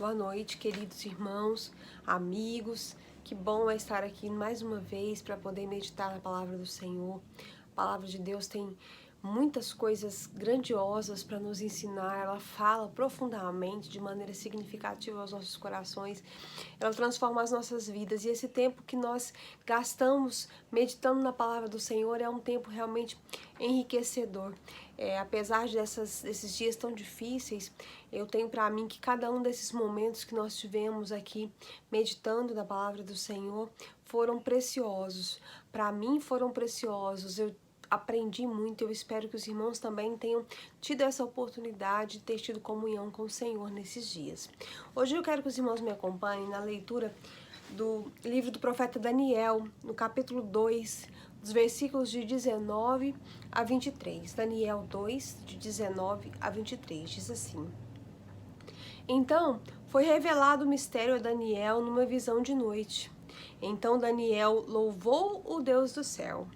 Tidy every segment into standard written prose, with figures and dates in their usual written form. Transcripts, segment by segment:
Boa noite, queridos irmãos, amigos. Que bom é estar aqui mais uma vez para poder meditar na palavra do Senhor. A palavra de Deus tem muitas coisas grandiosas para nos ensinar. Ela fala profundamente, de maneira significativa aos nossos corações. Ela transforma as nossas vidas. E esse tempo que nós gastamos meditando na palavra do Senhor é um tempo realmente enriquecedor. Apesar desses dias tão difíceis, eu tenho para mim que cada um desses momentos que nós tivemos aqui meditando na palavra do Senhor foram preciosos. Para mim foram preciosos. Eu aprendi muito. Eu espero que os irmãos também tenham tido essa oportunidade de ter tido comunhão com o Senhor nesses dias. Hoje eu quero que os irmãos me acompanhem na leitura do livro do profeta Daniel, no capítulo 2, dos versículos de 19 a 23. Daniel 2, de 19 a 23, diz assim: Então foi revelado o mistério a Daniel numa visão de noite. Então Daniel louvou o Deus do céu.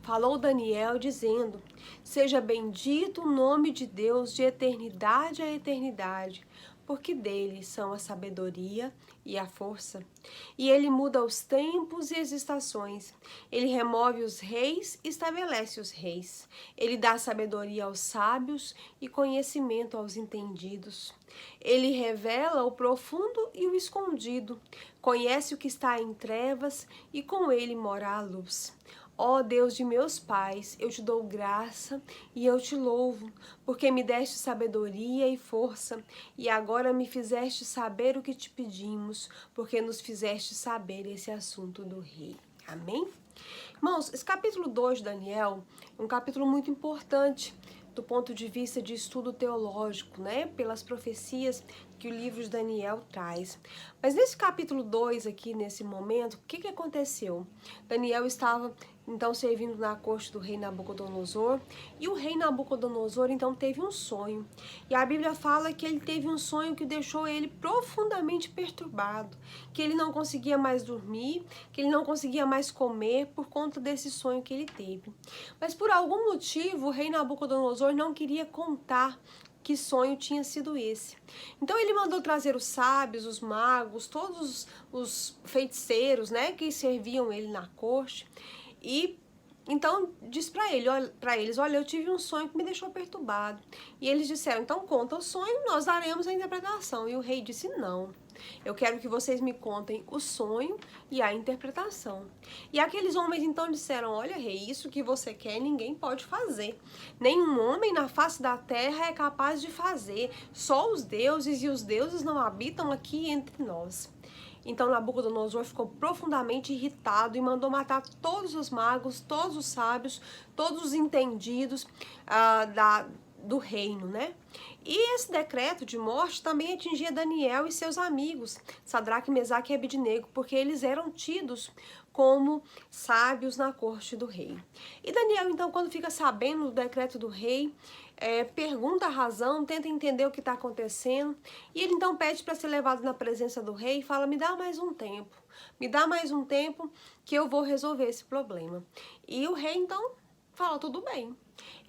Falou Daniel dizendo: Seja bendito o nome de Deus de eternidade a eternidade, porque dele são a sabedoria e a força. E ele muda os tempos e as estações. Ele remove os reis e estabelece os reis. Ele dá sabedoria aos sábios e conhecimento aos entendidos. Ele revela o profundo e o escondido. Conhece o que está em trevas e com ele mora a luz. Ó Deus de meus pais, eu te dou graça e eu te louvo, porque me deste sabedoria e força, e agora me fizeste saber o que te pedimos, porque nos fizeste saber esse assunto do rei. Amém? Irmãos, esse capítulo 2 de Daniel é um capítulo muito importante do ponto de vista de estudo teológico, né? Pelas profecias que o livro de Daniel traz. Mas nesse capítulo 2 aqui, nesse momento, o que aconteceu? Daniel estava então servindo na corte do rei Nabucodonosor, e o rei Nabucodonosor então teve um sonho. E a Bíblia fala que ele teve um sonho que deixou ele profundamente perturbado, que ele não conseguia mais dormir, que ele não conseguia mais comer por conta desse sonho que ele teve. Mas por algum motivo o rei Nabucodonosor não queria contar que sonho tinha sido esse. Então ele mandou trazer os sábios, os magos, todos os feiticeiros, né, que serviam ele na corte. E então diz para eles, olha, eu tive um sonho que me deixou perturbado. E eles disseram, então conta o sonho, nós daremos a interpretação. E o rei disse, não, eu quero que vocês me contem o sonho e a interpretação. E aqueles homens então disseram, olha rei, isso que você quer ninguém pode fazer. Nenhum homem na face da terra é capaz de fazer. Só os deuses, e os deuses não habitam aqui entre nós. Então Nabucodonosor ficou profundamente irritado e mandou matar todos os magos, todos os sábios, todos os entendidos do reino, né? E esse decreto de morte também atingia Daniel e seus amigos, Sadraque, Mesaque e Abednego, porque eles eram tidos como sábios na corte do rei. E Daniel, então, quando fica sabendo do decreto do rei, pergunta a razão, tenta entender o que está acontecendo, e ele então pede para ser levado na presença do rei e fala, me dá mais um tempo que eu vou resolver esse problema. E o rei então fala, tudo bem.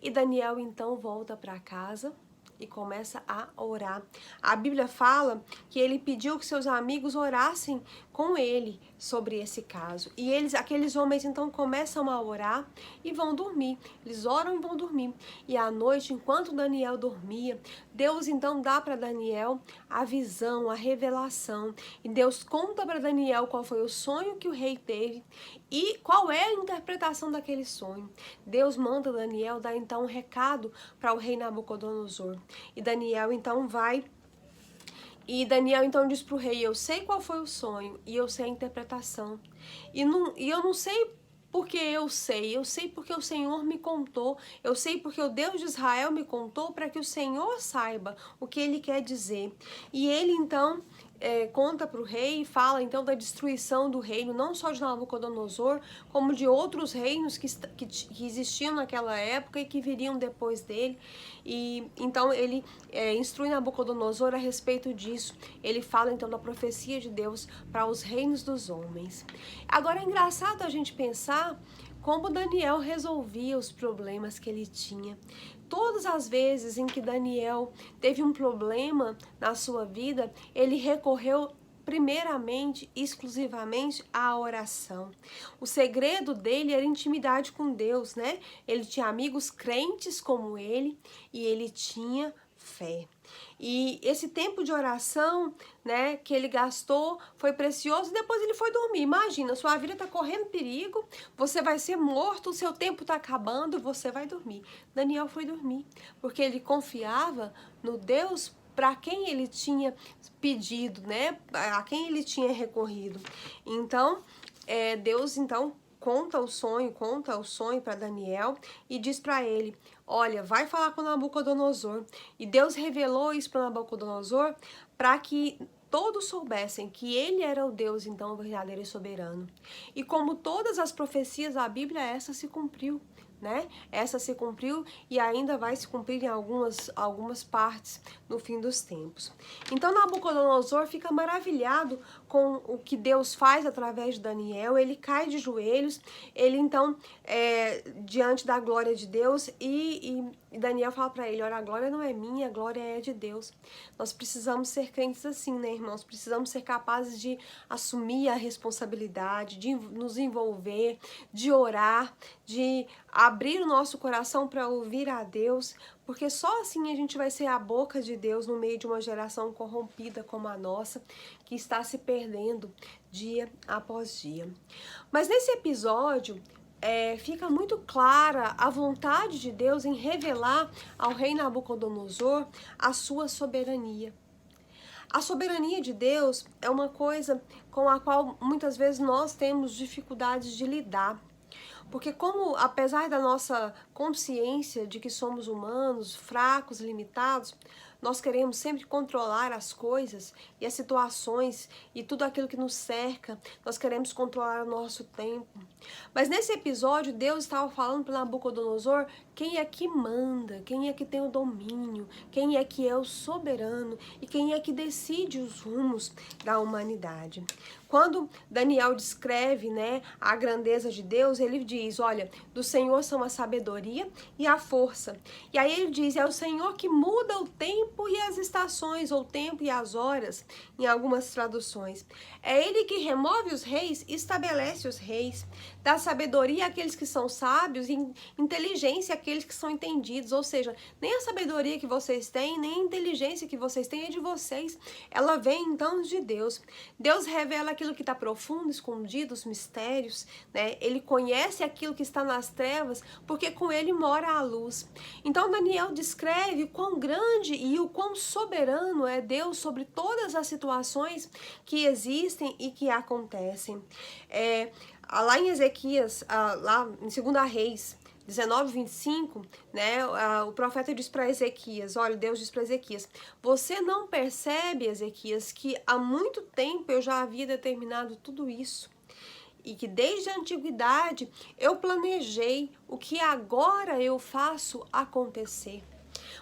E Daniel então volta para casa e começa a orar. A Bíblia fala que ele pediu que seus amigos orassem com ele sobre esse caso. E aqueles homens então começam a orar e vão dormir. Eles oram e vão dormir. E à noite, enquanto Daniel dormia, Deus então dá para Daniel a visão, a revelação. E Deus conta para Daniel qual foi o sonho que o rei teve e qual é a interpretação daquele sonho. Deus manda Daniel dar então um recado para o rei Nabucodonosor. E Daniel então vai, e Daniel então diz para o rei, eu sei qual foi o sonho e eu sei a interpretação. E eu não sei porque eu sei porque o Senhor me contou, eu sei porque o Deus de Israel me contou, para que o Senhor saiba o que ele quer dizer. E ele então conta para o rei e fala então da destruição do reino, não só de Nabucodonosor, como de outros reinos que existiam naquela época e que viriam depois dele. E então ele instrui Nabucodonosor a respeito disso. Ele fala então da profecia de Deus para os reinos dos homens. Agora é engraçado a gente pensar como Daniel resolvia os problemas que ele tinha. todas as vezes em que Daniel teve um problema na sua vida, ele recorreu primeiramente, exclusivamente à oração. O segredo dele era intimidade com Deus, né? Ele tinha amigos crentes como ele e ele tinha fé. E esse tempo de oração, né, que ele gastou foi precioso e depois ele foi dormir. Imagina, sua vida está correndo perigo, você vai ser morto, o seu tempo está acabando, você vai dormir. Daniel foi dormir, porque ele confiava no Deus para quem ele tinha pedido, né, a quem ele tinha recorrido. Então, Deus, então, conta o sonho para Daniel e diz para ele: olha, vai falar com Nabucodonosor. E Deus revelou isso para Nabucodonosor para que todos soubessem que ele era o Deus, então, verdadeiro e soberano. E como todas as profecias da Bíblia, essa se cumpriu, né? Essa se cumpriu e ainda vai se cumprir em algumas partes no fim dos tempos. Então Nabucodonosor fica maravilhado com o que Deus faz através de Daniel, ele cai de joelhos, ele então, diante da glória de Deus, e Daniel fala para ele: olha, a glória não é minha, a glória é de Deus. Nós precisamos ser crentes assim, né, irmãos? Precisamos ser capazes de assumir a responsabilidade, de nos envolver, de orar, de abrir o nosso coração para ouvir a Deus, porque só assim a gente vai ser a boca de Deus no meio de uma geração corrompida como a nossa, que está se perdendo dia após dia. Mas nesse episódio, fica muito clara a vontade de Deus em revelar ao rei Nabucodonosor a sua soberania. A soberania de Deus é uma coisa com a qual muitas vezes nós temos dificuldades de lidar. Porque apesar da nossa consciência de que somos humanos, fracos, limitados, nós queremos sempre controlar as coisas e as situações e tudo aquilo que nos cerca. Nós queremos controlar o nosso tempo. Mas nesse episódio, Deus estava falando para Nabucodonosor quem é que manda, quem é que tem o domínio, quem é que é o soberano e quem é que decide os rumos da humanidade. Quando Daniel descreve, né, a grandeza de Deus, ele diz: olha, do Senhor são a sabedoria e a força. E aí ele diz: é o Senhor que muda o tempo e as estações, ou o tempo e as horas, em algumas traduções. É ele que remove os reis e estabelece os reis. Dá sabedoria àqueles que são sábios e inteligência àqueles que são entendidos. Ou seja, nem a sabedoria que vocês têm, nem a inteligência que vocês têm é de vocês. Ela vem então de Deus. Deus revela aquilo que está profundo, escondido, os mistérios, né? Ele conhece aquilo que está nas trevas, porque com ele mora a luz. Então Daniel descreve o quão grande e o quão soberano é Deus sobre todas as situações que existem e que acontecem. Lá em Ezequias, lá em 2 Reis 19:25, né, o profeta diz para Ezequias, olha, Deus diz para Ezequias: você não percebe, Ezequias, que há muito tempo eu já havia determinado tudo isso? E que desde a antiguidade eu planejei o que agora eu faço acontecer.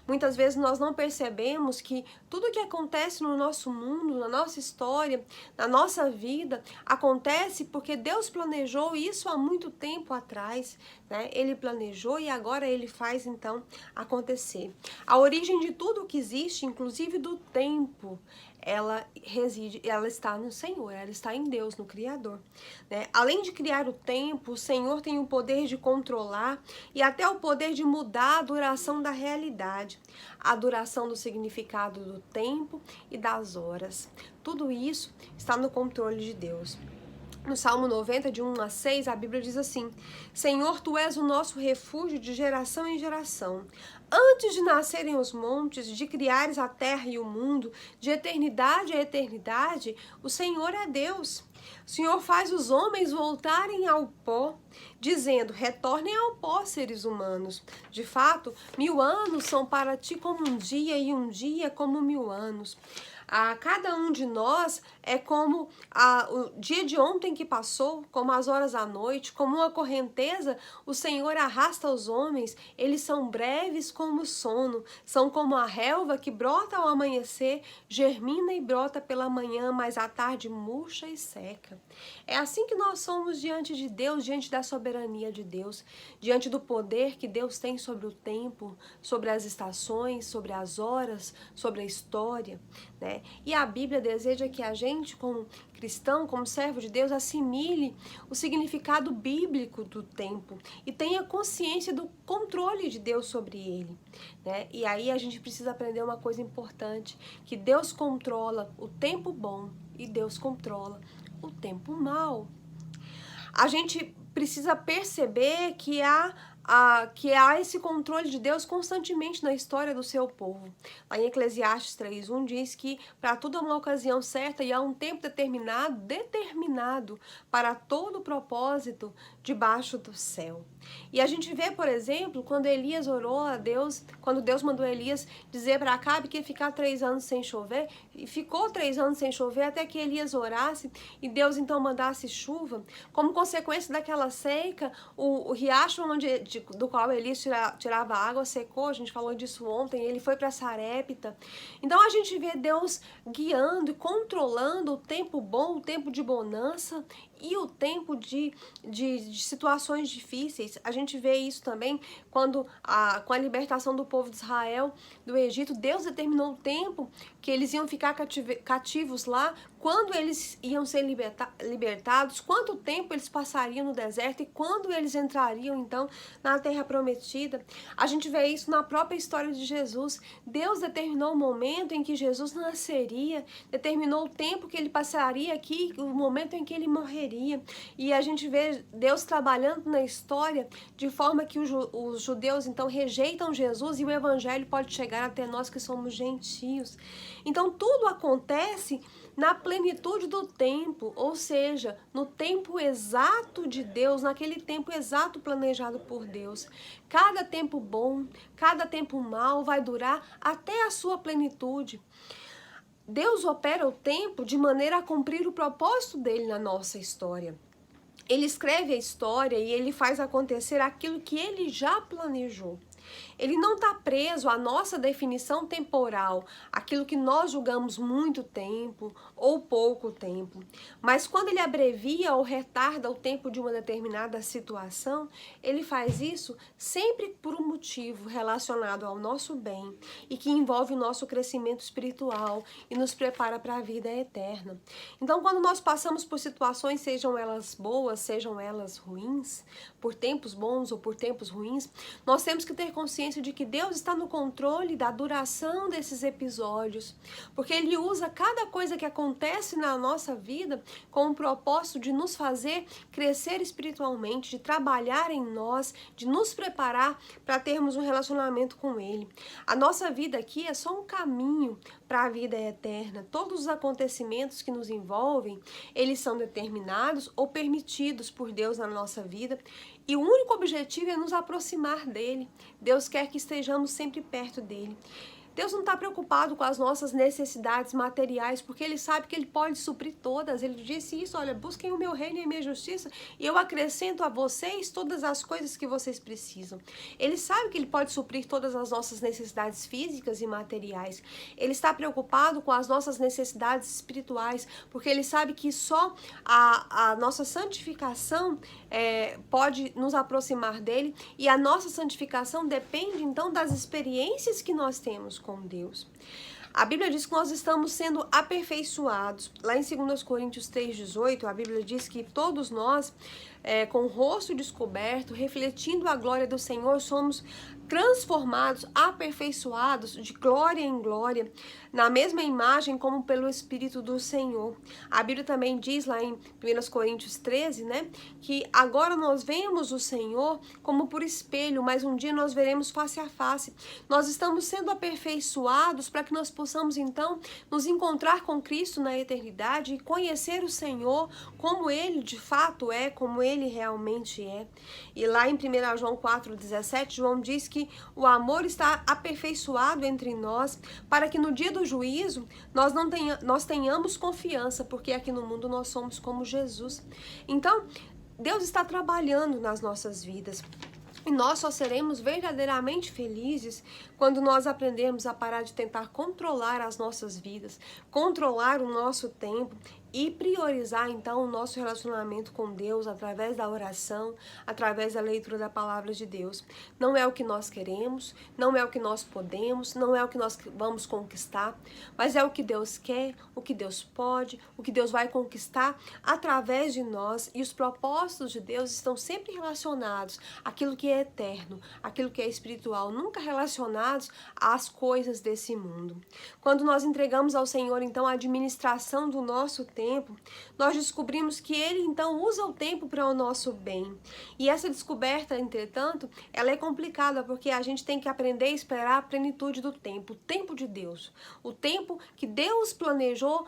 Muitas vezes nós não percebemos que tudo que acontece no nosso mundo, na nossa história, na nossa vida, acontece porque Deus planejou isso há muito tempo atrás, né? Ele planejou e agora ele faz então acontecer. A origem de tudo que existe, inclusive do tempo, ela está no Senhor, ela está em Deus, no Criador, né? Além de criar o tempo, o Senhor tem o poder de controlar e até o poder de mudar a duração da realidade, a duração do significado do tempo e das horas. Tudo isso está no controle de Deus. No Salmo 90, de 1-6, a Bíblia diz assim: Senhor, Tu és o nosso refúgio de geração em geração. Antes de nascerem os montes, de criares a terra e o mundo, de eternidade a eternidade, o Senhor é Deus. O Senhor faz os homens voltarem ao pó, dizendo: retornem ao pó, seres humanos. De fato, 1000 anos são para ti como um dia, e um dia como 1000 anos. A cada um de nós é como o dia de ontem que passou, como as horas da noite, como uma correnteza, o Senhor arrasta os homens, eles são breves como o sono, são como a relva que brota ao amanhecer, germina e brota pela manhã, mas à tarde murcha e seca. É assim que nós somos diante de Deus, diante da soberania de Deus, diante do poder que Deus tem sobre o tempo, sobre as estações, sobre as horas, sobre a história, né? E a Bíblia deseja que a gente, como cristão, como servo de Deus, assimile o significado bíblico do tempo e tenha consciência do controle de Deus sobre ele, né? E aí a gente precisa aprender uma coisa importante, que Deus controla o tempo bom e Deus controla o tempo mau. A gente precisa perceber que há esse controle de Deus constantemente na história do seu povo. Lá em Eclesiastes 3:1 diz que para tudo há uma ocasião certa e há um tempo determinado para todo o propósito debaixo do céu. E a gente vê, por exemplo, quando Elias orou a Deus, quando Deus mandou Elias dizer para Acabe que ia ficar 3 anos sem chover, e ficou 3 anos sem chover até que Elias orasse e Deus então mandasse chuva. Como consequência daquela seca, o riacho do qual Elias tirava água secou, a gente falou disso ontem, ele foi para Sarepta. Então a gente vê Deus guiando e controlando o tempo bom, o tempo de bonança e o tempo de situações difíceis. A gente vê isso também quando com a libertação do povo de Israel do Egito, Deus determinou o tempo que eles iam ficar cativos lá, quando eles iam ser libertados, quanto tempo eles passariam no deserto e quando eles entrariam então na terra prometida. A gente vê isso na própria história de Jesus. Deus determinou o momento em que Jesus nasceria, determinou o tempo que ele passaria aqui, o momento em que ele morreria. E a gente vê Deus trabalhando na história de forma que os judeus então rejeitam Jesus e o evangelho pode chegar até nós que somos gentios. Então tudo acontece na plenitude do tempo, ou seja, no tempo exato de Deus, naquele tempo exato planejado por Deus. Cada tempo bom, cada tempo mau vai durar até a sua plenitude. Deus opera o tempo de maneira a cumprir o propósito dele na nossa história. Ele escreve a história e ele faz acontecer aquilo que ele já planejou. Ele não está preso à nossa definição temporal, aquilo que nós julgamos muito tempo ou pouco tempo. Mas quando ele abrevia ou retarda o tempo de uma determinada situação, ele faz isso sempre por um motivo relacionado ao nosso bem e que envolve o nosso crescimento espiritual e nos prepara para a vida eterna. Então, quando nós passamos por situações, sejam elas boas, sejam elas ruins, por tempos bons ou por tempos ruins, nós temos que ter consciência de que Deus está no controle da duração desses episódios, porque Ele usa cada coisa que acontece na nossa vida com o propósito de nos fazer crescer espiritualmente, de trabalhar em nós, de nos preparar para termos um relacionamento com Ele. A nossa vida aqui é só um caminho para a vida eterna. Todos os acontecimentos que nos envolvem, eles são determinados ou permitidos por Deus na nossa vida. E o único objetivo é nos aproximar dele. Deus quer que estejamos sempre perto dele. Deus não está preocupado com as nossas necessidades materiais, porque Ele sabe que Ele pode suprir todas. Ele disse isso, olha, busquem o meu reino e a minha justiça, e eu acrescento a vocês todas as coisas que vocês precisam. Ele sabe que Ele pode suprir todas as nossas necessidades físicas e materiais. Ele está preocupado com as nossas necessidades espirituais, porque Ele sabe que só a nossa santificação pode nos aproximar dele, e a nossa santificação depende, então, das experiências que nós temos com Deus. A Bíblia diz que nós estamos sendo aperfeiçoados. Lá em 2 Coríntios 3,18, a Bíblia diz que todos nós, com o rosto descoberto, refletindo a glória do Senhor, somos transformados, aperfeiçoados de glória em glória, na mesma imagem como pelo Espírito do Senhor. A Bíblia também diz lá em 1 Coríntios 13, né, que agora nós vemos o Senhor como por espelho, mas um dia nós veremos face a face. Nós estamos sendo aperfeiçoados para que nós possamos então nos encontrar com Cristo na eternidade e conhecer o Senhor como Ele de fato é, como Ele Ele realmente é. E lá em 1 João 4,17, João diz que o amor está aperfeiçoado entre nós, para que no dia do juízo nós tenhamos confiança, porque aqui no mundo nós somos como Jesus. Então, Deus está trabalhando nas nossas vidas. E nós só seremos verdadeiramente felizes quando nós aprendermos a parar de tentar controlar as nossas vidas, controlar o nosso tempo e priorizar então o nosso relacionamento com Deus através da oração, através da leitura da palavra de Deus. Não é o que nós queremos, não é o que nós podemos, não é o que nós vamos conquistar, mas é o que Deus quer, o que Deus pode, o que Deus vai conquistar através de nós, e os propósitos de Deus estão sempre relacionados àquilo que é eterno, àquilo que é espiritual, nunca relacionados às coisas desse mundo. Quando nós entregamos ao Senhor então a administração do nosso tempo, nós descobrimos que Ele então usa o tempo para o nosso bem. E essa descoberta, entretanto, ela é complicada, porque a gente tem que aprender a esperar a plenitude do tempo, o tempo de Deus, o tempo que Deus planejou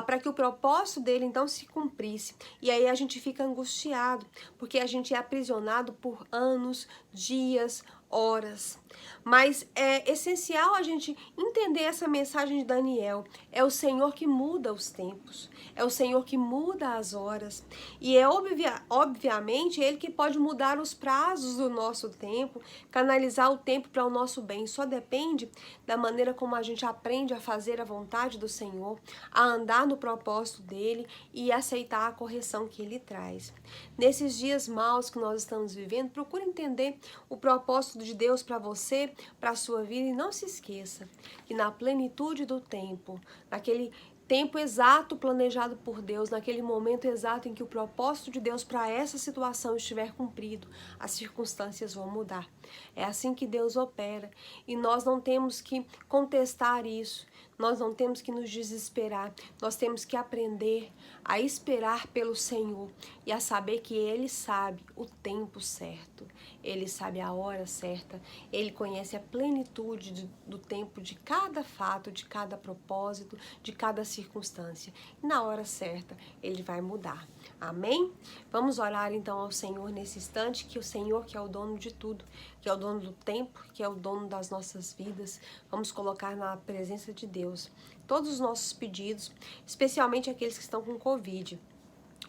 para que o propósito dele então se cumprisse. E aí a gente fica angustiado, porque a gente é aprisionado por anos, dias, horas. Mas é essencial a gente entender essa mensagem de Daniel. É o Senhor que muda os tempos, é o Senhor que muda as horas, e é obviamente Ele que pode mudar os prazos do nosso tempo, canalizar o tempo para o nosso bem. Só depende da maneira como a gente aprende a fazer a vontade do Senhor, a andar no propósito dele e aceitar a correção que Ele traz. Nesses dias maus que nós estamos vivendo, procure entender o propósito de Deus para você, para a sua vida, e não se esqueça que na plenitude do tempo, naquele tempo exato planejado por Deus, naquele momento exato em que o propósito de Deus para essa situação estiver cumprido, as circunstâncias vão mudar. É assim que Deus opera, e nós não temos que contestar isso, nós não temos que nos desesperar, nós temos que aprender a esperar pelo Senhor e a saber que Ele sabe o tempo certo, Ele sabe a hora certa, Ele conhece a plenitude do tempo de cada fato, de cada propósito, de cada circunstância. E na hora certa, Ele vai mudar. Amém? Vamos orar então ao Senhor nesse instante, que o Senhor, que é o dono de tudo, que é o dono do tempo, que é o dono das nossas vidas, vamos colocar na presença de Deus todos os nossos pedidos, especialmente aqueles que estão com Covid.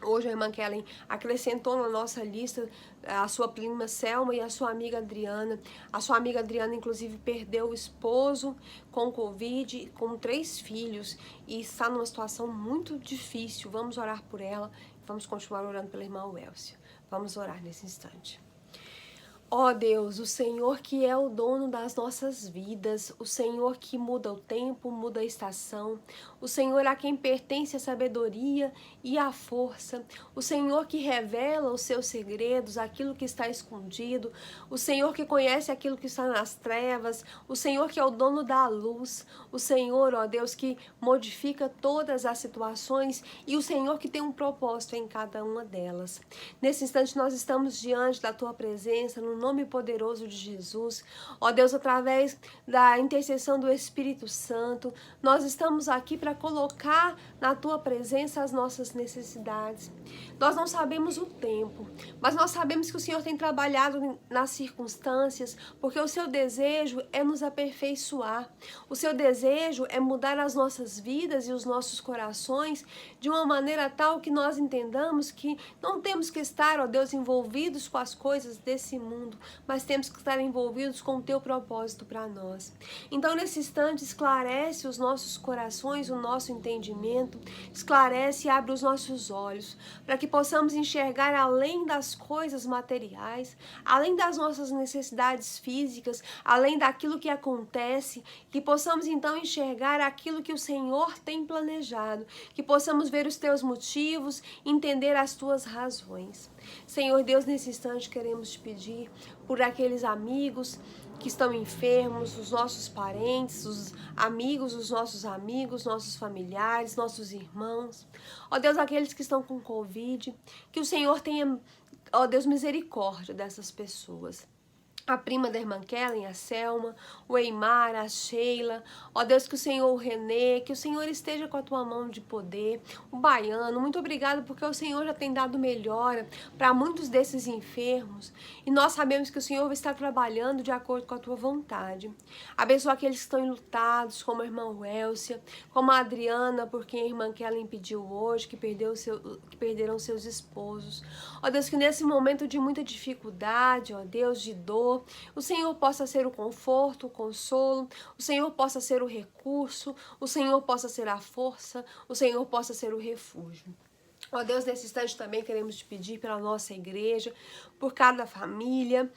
Hoje a irmã Kellen acrescentou na nossa lista a sua prima Selma e a sua amiga Adriana. A sua amiga Adriana, inclusive, perdeu o esposo com Covid, com 3 filhos, e está numa situação muito difícil. Vamos orar por ela, vamos continuar orando pela irmã Welcia. Vamos orar nesse instante. Ó Deus, o Senhor que é o dono das nossas vidas, o Senhor que muda o tempo, muda a estação, o Senhor a quem pertence a sabedoria e a força, o Senhor que revela os seus segredos, aquilo que está escondido, o Senhor que conhece aquilo que está nas trevas, o Senhor que é o dono da luz, o Senhor, ó Deus, que modifica todas as situações, e o Senhor que tem um propósito em cada uma delas. Nesse instante nós estamos diante da Tua presença, no nome poderoso de Jesus. Ó Deus, através da intercessão do Espírito Santo, nós estamos aqui para colocar na Tua presença as nossas necessidades. Nós não sabemos o tempo, mas nós sabemos que o Senhor tem trabalhado nas circunstâncias, porque o Seu desejo é nos aperfeiçoar. O Seu desejo é mudar as nossas vidas e os nossos corações de uma maneira tal que nós entendamos que não temos que estar, ó Deus, envolvidos com as coisas desse mundo, mas temos que estar envolvidos com o Teu propósito para nós. Então, nesse instante, esclarece os nossos corações, o nosso entendimento, esclarece e abre os nossos olhos, para que possamos enxergar além das coisas materiais, além das nossas necessidades físicas, além daquilo que acontece, que possamos então enxergar aquilo que o Senhor tem planejado, que possamos ver os Teus motivos, entender as Tuas razões. Senhor Deus, nesse instante queremos Te pedir por aqueles amigos que estão enfermos, os nossos parentes, os amigos dos nossos amigos, nossos familiares, nossos irmãos. Ó Deus, aqueles que estão com Covid, que o Senhor tenha, ó Deus, misericórdia dessas pessoas. a prima da irmã Kellen, a Selma, o Eimar, a Sheila, ó Deus, que o Senhor, o Renê, que o Senhor esteja com a tua mão de poder, o Baiano, muito obrigado porque o Senhor já tem dado melhora para muitos desses enfermos e nós sabemos que o Senhor vai estar trabalhando de acordo com a tua vontade. Abençoa aqueles que estão enlutados, como a irmã Welcia, como a Adriana, por quem a irmã Kellen pediu hoje, que perderam seus esposos. Ó Deus, que nesse momento de muita dificuldade, ó Deus, de dor, o Senhor possa ser o conforto, o consolo, o Senhor possa ser o recurso, o Senhor possa ser a força, o Senhor possa ser o refúgio. Ó Deus, nesse instante também queremos te pedir pela nossa igreja, por cada família,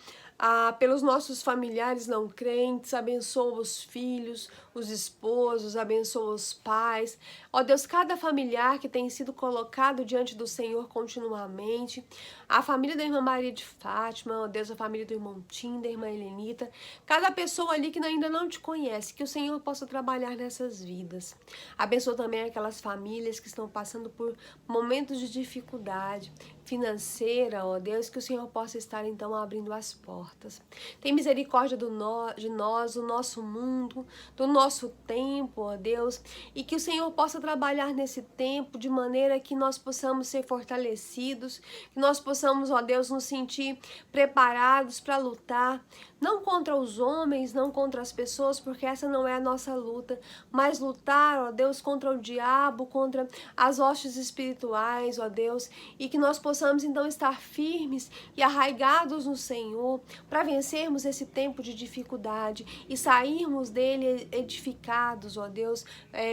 pelos nossos familiares não crentes, abençoa os filhos, os esposos, abençoa os pais. Ó Deus, cada familiar que tem sido colocado diante do Senhor continuamente, a família da irmã Maria de Fátima, ó Deus, a família do irmão Tim, da irmã Helenita, cada pessoa ali que ainda não te conhece, que o Senhor possa trabalhar nessas vidas. Abençoa também aquelas famílias que estão passando por momentos de dificuldade financeira, ó Deus, que o Senhor possa estar então abrindo as portas. Tem misericórdia de nós, do nosso mundo, do nosso tempo, ó Deus, e que o Senhor possa trabalhar nesse tempo de maneira que nós possamos ser fortalecidos, que nós possamos, ó Deus, nos sentir preparados para lutar, não contra os homens, não contra as pessoas, porque essa não é a nossa luta, mas lutar, ó Deus, contra o diabo, contra as hostes espirituais, ó Deus, e que nós possamos então estar firmes e arraigados no Senhor para vencermos esse tempo de dificuldade e sairmos dele edificados, ó Deus,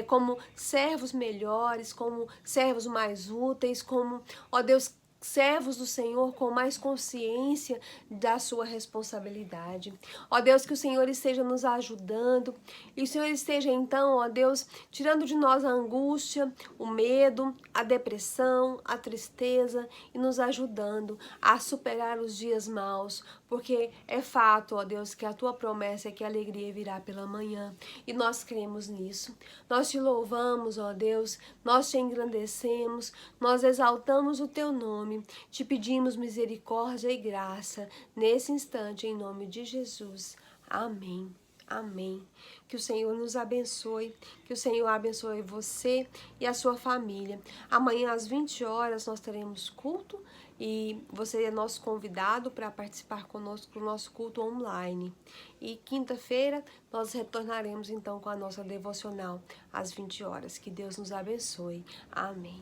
como servos melhores, como servos mais úteis, como, ó Deus, servos do Senhor com mais consciência da sua responsabilidade. Ó Deus, que o Senhor esteja nos ajudando e o Senhor esteja então, ó Deus, tirando de nós a angústia, o medo, a depressão, a tristeza e nos ajudando a superar os dias maus, porque é fato, ó Deus, que a tua promessa é que a alegria virá pela manhã e nós cremos nisso. Nós te louvamos, ó Deus, nós te engrandecemos, nós exaltamos o teu nome. Te pedimos misericórdia e graça nesse instante, em nome de Jesus. Amém. Amém. Que o Senhor nos abençoe, que o Senhor abençoe você e a sua família. Amanhã às 20 horas nós teremos culto e você é nosso convidado para participar conosco do nosso culto online. E quinta-feira nós retornaremos então com a nossa devocional às 20 horas. Que Deus nos abençoe. Amém.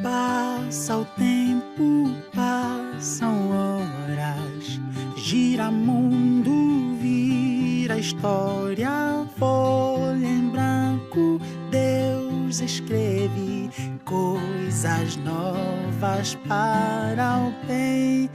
Passa o tempo, passam horas, gira mundo, vira história, folha em branco, Deus escreve coisas novas para o bem.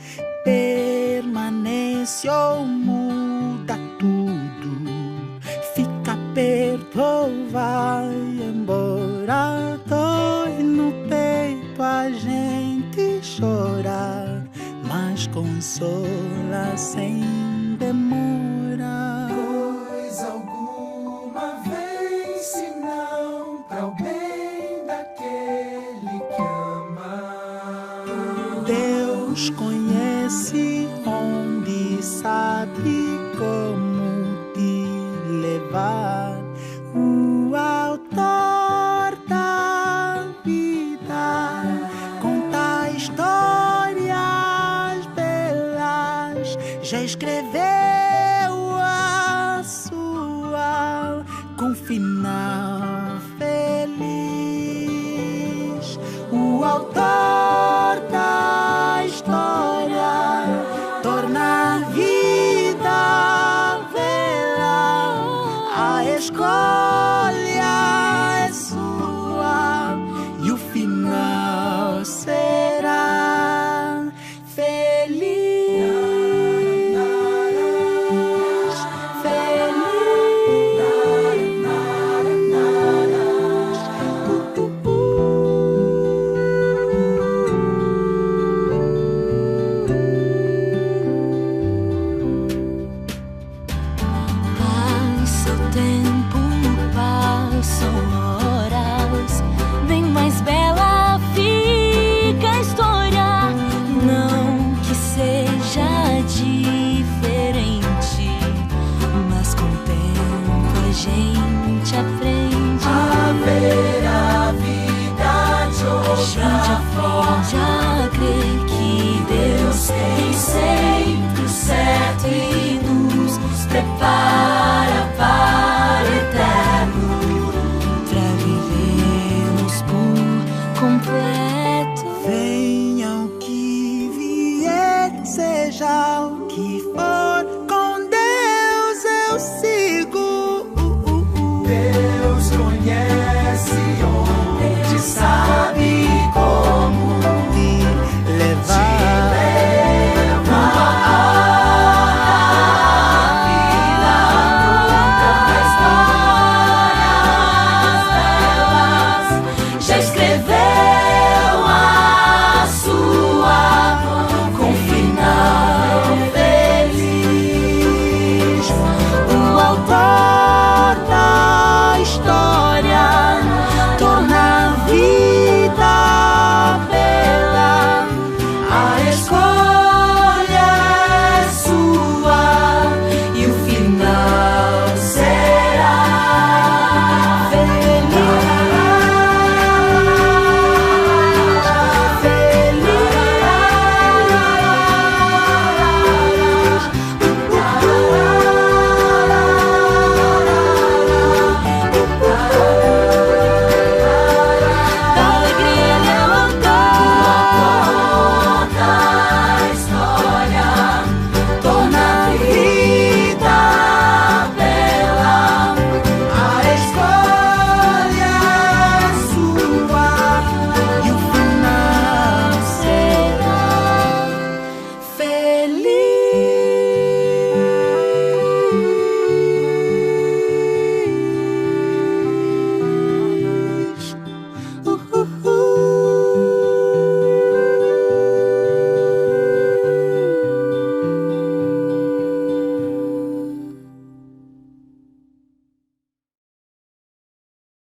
Permanece ou muda tudo, fica perto ou vai embora, dói no peito a gente chora, mas consola sem demora. Coisa alguma vem, senão para o bem daquele que ama. Deus conhece onde, sabe como te levar. O autor da vida conta histórias belas, já escreveu a sua com final feliz. O autor da história torna a vida bela, a escolha é sua e o final será feliz, feliz. Tu, tu, tu. seu tempo passam horas, bem mais bela fica a história. Não que seja diferente, mas com o tempo a gente aprende. Haverá vida de A gente aprende a crer que Deus tem sempre o certo.